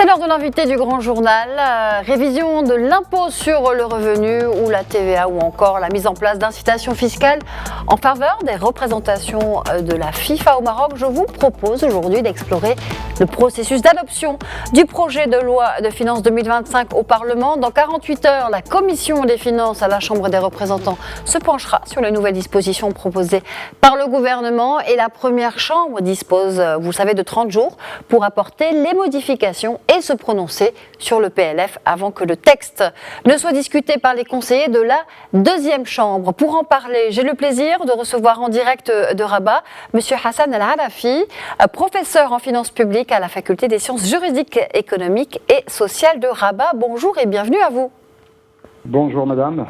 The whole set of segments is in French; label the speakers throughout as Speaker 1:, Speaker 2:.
Speaker 1: C'est l'heure de l'invité du Grand Journal. Révision de l'impôt sur le revenu ou la TVA ou encore la mise en place d'incitations fiscales en faveur des représentations de la FIFA au Maroc. Je vous propose aujourd'hui d'explorer le processus d'adoption du projet de loi de finances 2025 au Parlement. Dans 48 heures, la Commission des finances à la Chambre des représentants se penchera sur les nouvelles dispositions proposées par le gouvernement et la première chambre dispose, vous le savez, de 30 jours pour apporter les modifications et se prononcer sur le PLF avant que le texte ne soit discuté par les conseillers de la deuxième chambre. Pour en parler, j'ai le plaisir de recevoir en direct de Rabat M. Hassan El-Hanafi, professeur en finances publiques à la Faculté des sciences juridiques, économiques et sociales de Rabat. Bonjour et bienvenue à vous.
Speaker 2: Bonjour madame.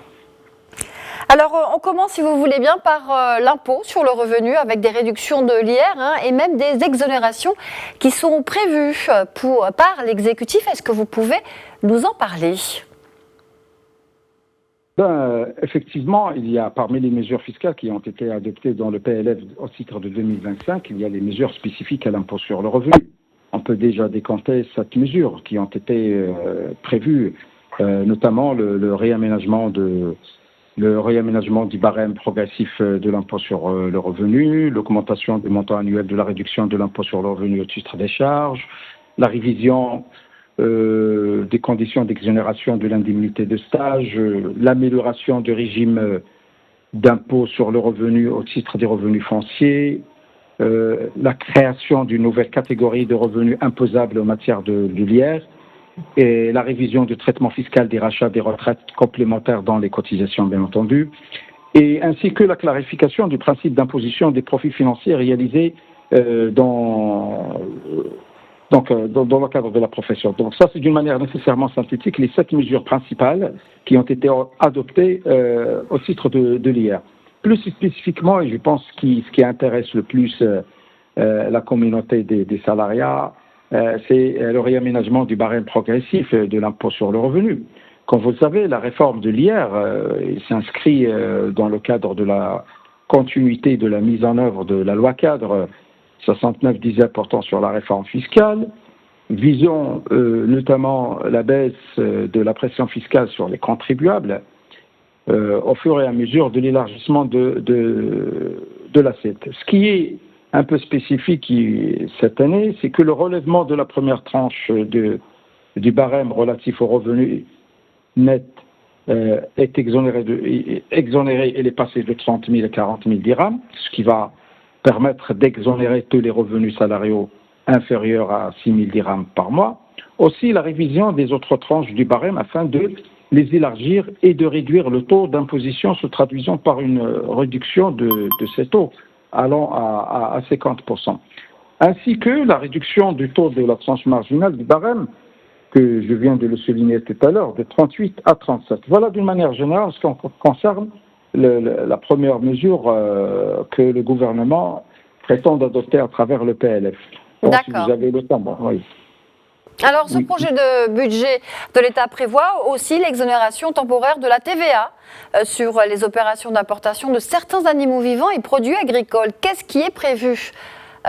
Speaker 1: Alors, on commence, si vous voulez bien, par l'impôt sur le revenu avec des réductions de l'IR et même des exonérations qui sont prévues par l'exécutif. Est-ce que vous pouvez nous en parler ?
Speaker 2: Effectivement, il y a parmi les mesures fiscales qui ont été adoptées dans le PLF au titre de 2025, il y a les mesures spécifiques à l'impôt sur le revenu. On peut déjà décompter 7 mesures qui ont été prévues, notamment le réaménagement du barème progressif de l'impôt sur le revenu, l'augmentation du montant annuel de la réduction de l'impôt sur le revenu au titre des charges, la révision des conditions d'exonération de l'indemnité de stage, l'amélioration du régime d'impôt sur le revenu au titre des revenus fonciers, la création d'une nouvelle catégorie de revenus imposables en matière de l'IR, et la révision du traitement fiscal des rachats des retraites complémentaires dans les cotisations, bien entendu, et ainsi que la clarification du principe d'imposition des profits financiers réalisés dans le cadre de la profession. Donc ça, c'est d'une manière nécessairement synthétique les 7 mesures principales qui ont été adoptées au titre de l'IR. Plus spécifiquement, et je pense ce qui intéresse le plus la communauté des salariats, c'est le réaménagement du barème progressif de l'impôt sur le revenu. Comme vous le savez, la réforme de l'IR s'inscrit dans le cadre de la continuité de la mise en œuvre de la loi cadre 69-17 portant sur la réforme fiscale, visant notamment la baisse de la pression fiscale sur les contribuables au fur et à mesure de l'élargissement de l'assiette. Ce qui est un peu spécifique cette année, c'est que le relèvement de la première tranche du barème relatif aux revenus nets est exonéré, elle est passée de 30 000 à 40 000 dirhams, ce qui va permettre d'exonérer tous les revenus salariaux inférieurs à 6 000 dirhams par mois. Aussi, la révision des autres tranches du barème afin de les élargir et de réduire le taux d'imposition se traduisant par une réduction de ces taux allant à 50%. Ainsi que la réduction du taux de la tranche marginale du barème, que je viens de le souligner tout à l'heure, de 38 à 37. Voilà d'une manière générale ce qui concerne la première mesure que le gouvernement prétend adopter à travers le PLF. Donc, si vous avez le temps, bon, oui.
Speaker 1: Alors, ce projet de budget de l'État prévoit aussi l'exonération temporaire de la TVA sur les opérations d'importation de certains animaux vivants et produits agricoles. Qu'est-ce qui est prévu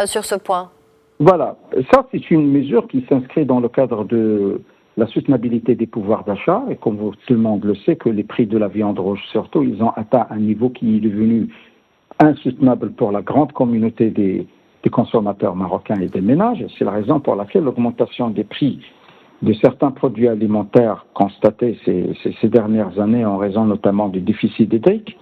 Speaker 1: sur ce point ?
Speaker 2: Voilà, ça c'est une mesure qui s'inscrit dans le cadre de la soutenabilité des pouvoirs d'achat. Et comme tout le monde le sait, que les prix de la viande rouge, surtout, ils ont atteint un niveau qui est devenu insoutenable pour la grande communauté des consommateurs marocains et des ménages. C'est la raison pour laquelle l'augmentation des prix de certains produits alimentaires constatés ces dernières années en raison notamment du déficit hydrique,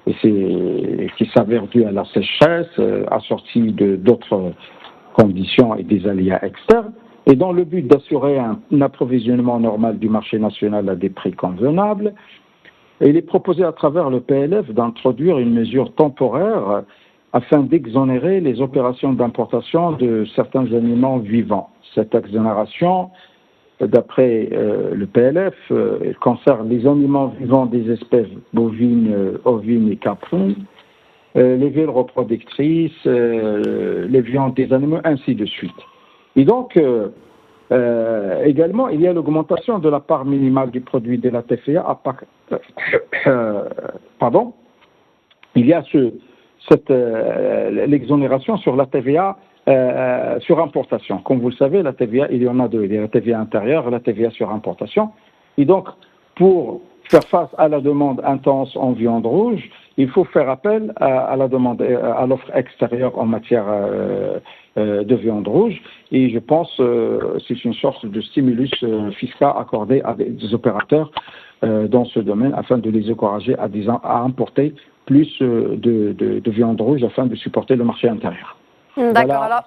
Speaker 2: qui s'avère dû à la sécheresse, assortie d'autres conditions et des aléas externes, et dans le but d'assurer un approvisionnement normal du marché national à des prix convenables, il est proposé à travers le PLF d'introduire une mesure temporaire afin d'exonérer les opérations d'importation de certains aliments vivants. Cette exonération, d'après le PLF, concerne les aliments vivants des espèces bovines, ovines et caprines, les viandes reproductrices, les viandes des animaux, ainsi de suite. Et donc, également, il y a l'augmentation de la part minimale du produit de la TVA il y a l'exonération sur la TVA sur importation. Comme vous le savez, la TVA, il y en a deux. Il y a la TVA intérieure et la TVA sur importation. Et donc, pour faire face à la demande intense en viande rouge, il faut faire appel à la demande, à l'offre extérieure en matière de viande rouge. Et je pense que c'est une sorte de stimulus fiscal accordé à des opérateurs dans ce domaine afin de les encourager à importer plus de viande rouge afin de supporter le marché intérieur.
Speaker 1: D'accord.
Speaker 2: Voilà.
Speaker 1: Alors,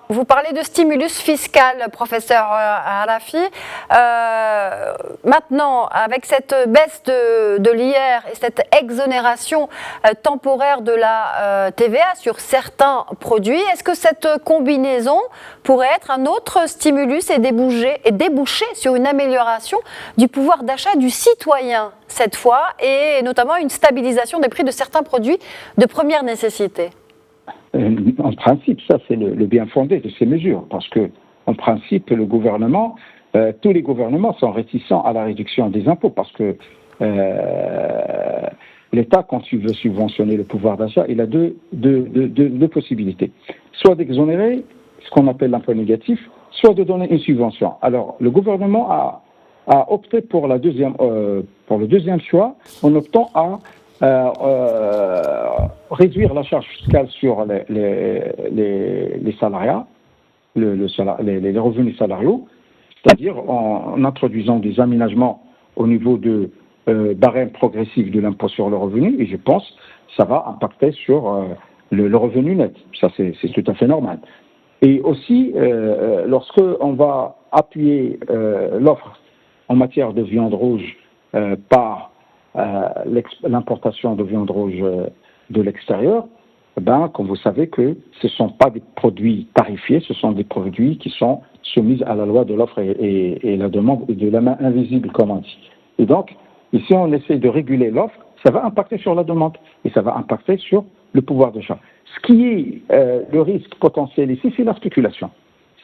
Speaker 1: vous parlez de stimulus fiscal, professeur Halafi. Maintenant, avec cette baisse de l'IR et cette exonération temporaire de la TVA sur certains produits, est-ce que cette combinaison pourrait être un autre stimulus et déboucher sur une amélioration du pouvoir d'achat du citoyen cette fois, et notamment une stabilisation des prix de certains produits de première nécessité?
Speaker 2: En principe, ça c'est le bien fondé de ces mesures, parce que en principe, le gouvernement, tous les gouvernements sont réticents à la réduction des impôts, parce que l'État, quand il veut subventionner le pouvoir d'achat, il a deux possibilités. Soit d'exonérer ce qu'on appelle l'impôt négatif, soit de donner une subvention. Alors, le gouvernement a opté pour le deuxième choix, en optant à réduire la charge fiscale sur les salariats, les revenus salariaux, c'est-à-dire en introduisant des aménagements au niveau de barème progressif de l'impôt sur le revenu, et je pense que ça va impacter sur le revenu net. Ça, c'est tout à fait normal. Et aussi, lorsque on va appuyer l'offre en matière de viande rouge par l'importation de viande rouge de l'extérieur, comme vous savez que ce ne sont pas des produits tarifiés, ce sont des produits qui sont soumis à la loi de l'offre et la demande de la main invisible, comme on dit. Et donc, ici, on essaie de réguler l'offre, ça va impacter sur la demande et ça va impacter sur le pouvoir d'achat. Ce qui est le risque potentiel ici, c'est la spéculation.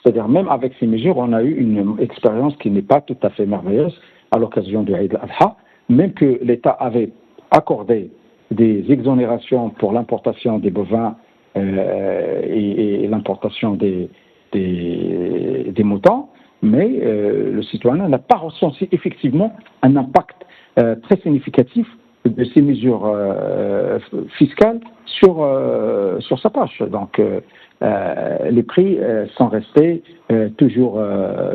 Speaker 2: C'est-à-dire, même avec ces mesures, on a eu une expérience qui n'est pas tout à fait merveilleuse à l'occasion du Eid al-Adha, même que l'État avait accordé des exonérations pour l'importation des bovins et l'importation des moutons, mais le citoyen n'a pas ressenti effectivement un impact très significatif de ces mesures fiscales sur sa poche. Donc, les prix sont restés toujours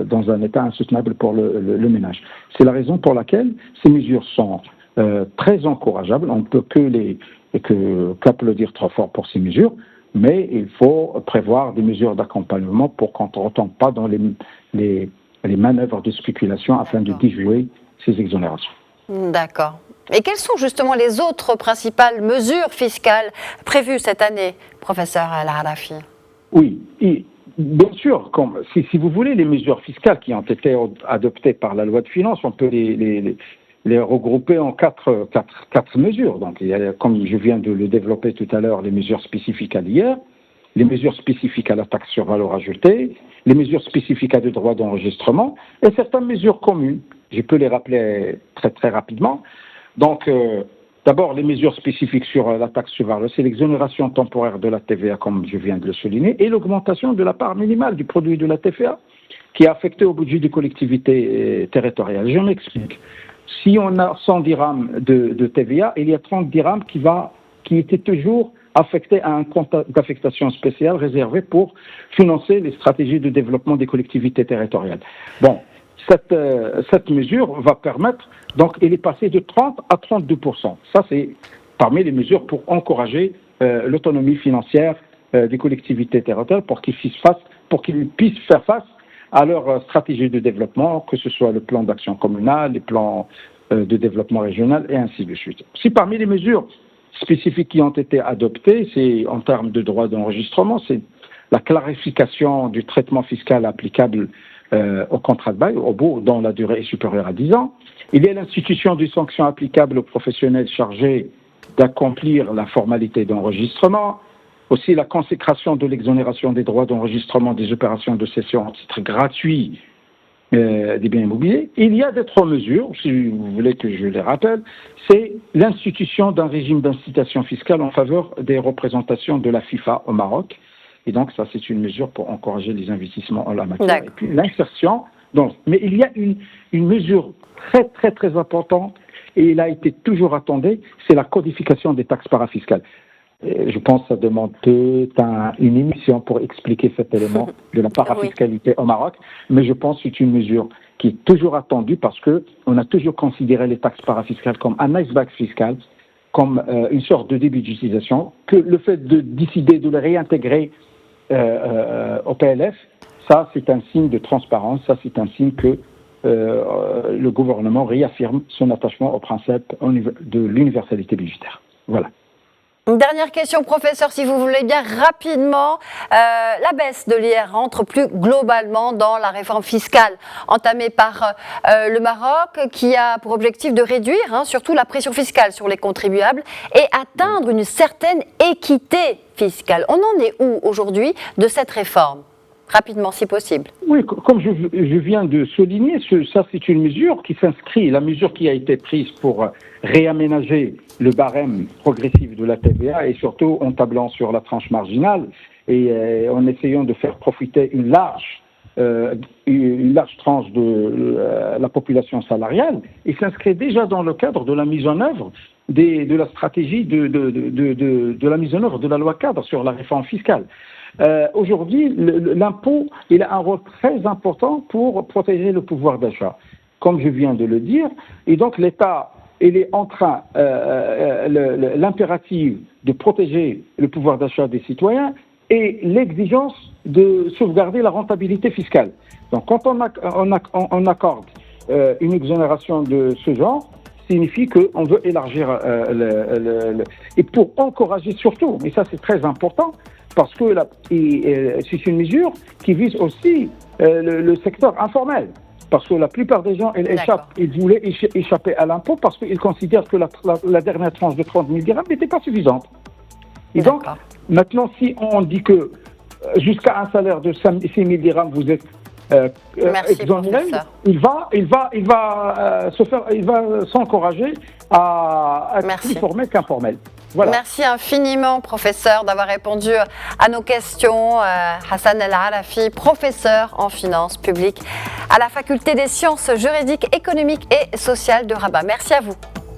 Speaker 2: dans un état insoutenable pour le ménage. C'est la raison pour laquelle ces mesures sont très encourageables. On ne peut qu'applaudir trop fort pour ces mesures, mais il faut prévoir des mesures d'accompagnement pour qu'on ne retombe pas dans les manœuvres de spéculation afin de déjouer ces exonérations.
Speaker 1: D'accord. Et quelles sont justement les autres principales mesures fiscales prévues cette année, professeur Al-Halafi?
Speaker 2: Oui, et bien sûr, si vous voulez, les mesures fiscales qui ont été adoptées par la loi de finances, on peut les regrouper en quatre mesures. Donc, il y a, comme je viens de le développer tout à l'heure, les mesures spécifiques à l'IR, les mesures spécifiques à la taxe sur valeur ajoutée, les mesures spécifiques à des droits d'enregistrement et certaines mesures communes. Je peux les rappeler très très rapidement. Donc, d'abord, les mesures spécifiques sur la taxe sur valeur, c'est l'exonération temporaire de la TVA, comme je viens de le souligner, et l'augmentation de la part minimale du produit de la TVA qui est affectée au budget des collectivités territoriales. Je m'explique. Si on a 100 dirhams de TVA, il y a 30 dirhams qui étaient toujours affectés à un compte d'affectation spéciale réservé pour financer les stratégies de développement des collectivités territoriales. Bon, cette mesure va permettre, donc elle est passée de 30 à 32%. Ça, c'est parmi les mesures pour encourager l'autonomie financière des collectivités territoriales pour qu'ils puissent faire face à leur stratégie de développement, que ce soit le plan d'action communal, les plans de développement régional et ainsi de suite. Si parmi les mesures spécifiques qui ont été adoptées, c'est en termes de droits d'enregistrement, c'est la clarification du traitement fiscal applicable au contrat de bail, au bout dont la durée est supérieure à 10 ans. Il y a l'institution des sanctions applicables aux professionnels chargés d'accomplir la formalité d'enregistrement. Aussi la consécration de l'exonération des droits d'enregistrement des opérations de cession en titre gratuit des biens immobiliers. Il y a d'autres mesures, si vous voulez que je les rappelle, c'est l'institution d'un régime d'incitation fiscale en faveur des représentations de la FIFA au Maroc, Et donc, ça, c'est une mesure pour encourager les investissements en la matière.
Speaker 1: D'accord.
Speaker 2: Et puis, l'insertion. Mais il y a une mesure très, très, très importante, et il a été toujours attendu, c'est la codification des taxes parafiscales. Je pense que ça demande une émission pour expliquer cet élément de la parafiscalité au Maroc, mais je pense que c'est une mesure qui est toujours attendue parce qu'on a toujours considéré les taxes parafiscales comme un iceberg fiscal, comme une sorte de début d'utilisation, que le fait de décider de le réintégrer au PLF, ça c'est un signe de transparence, ça c'est un signe que le gouvernement réaffirme son attachement au principe de l'universalité budgétaire. Voilà.
Speaker 1: Une dernière question, professeur, si vous voulez bien rapidement. La baisse de l'IR rentre plus globalement dans la réforme fiscale entamée par le Maroc, qui a pour objectif de réduire surtout la pression fiscale sur les contribuables et atteindre une certaine équité fiscale. On en est où aujourd'hui de cette réforme ? Rapidement, si possible.
Speaker 2: Oui, comme je viens de souligner, ça c'est une mesure qui s'inscrit, la mesure qui a été prise pour réaménager le barème progressif de la TVA et surtout en tablant sur la tranche marginale et en essayant de faire profiter une large tranche de la population salariale, et s'inscrit déjà dans le cadre de la mise en œuvre de la stratégie de la mise en œuvre de la loi cadre sur la réforme fiscale. Aujourd'hui, l'impôt, il a un rôle très important pour protéger le pouvoir d'achat, comme je viens de le dire. Et donc, l'État, il est en train, l'impératif de protéger le pouvoir d'achat des citoyens et l'exigence de sauvegarder la rentabilité fiscale. Donc, quand on accorde une exonération de ce genre, signifie qu'on veut élargir et pour encourager surtout, mais ça c'est très important, parce que c'est une mesure qui vise aussi le secteur informel. Parce que la plupart des gens, ils voulaient échapper à l'impôt parce qu'ils considèrent que la dernière tranche de 30 000 dirhams n'était pas suffisante. Et donc, maintenant, si on dit que jusqu'à un salaire de 6 000 dirhams, vous êtes exonéré, il va s'encourager à être plus formel qu'informel. Voilà.
Speaker 1: Merci infiniment, professeur, d'avoir répondu à nos questions. Hassan El Arafi, professeur en finances publiques à la Faculté des sciences juridiques, économiques et sociales de Rabat. Merci à vous.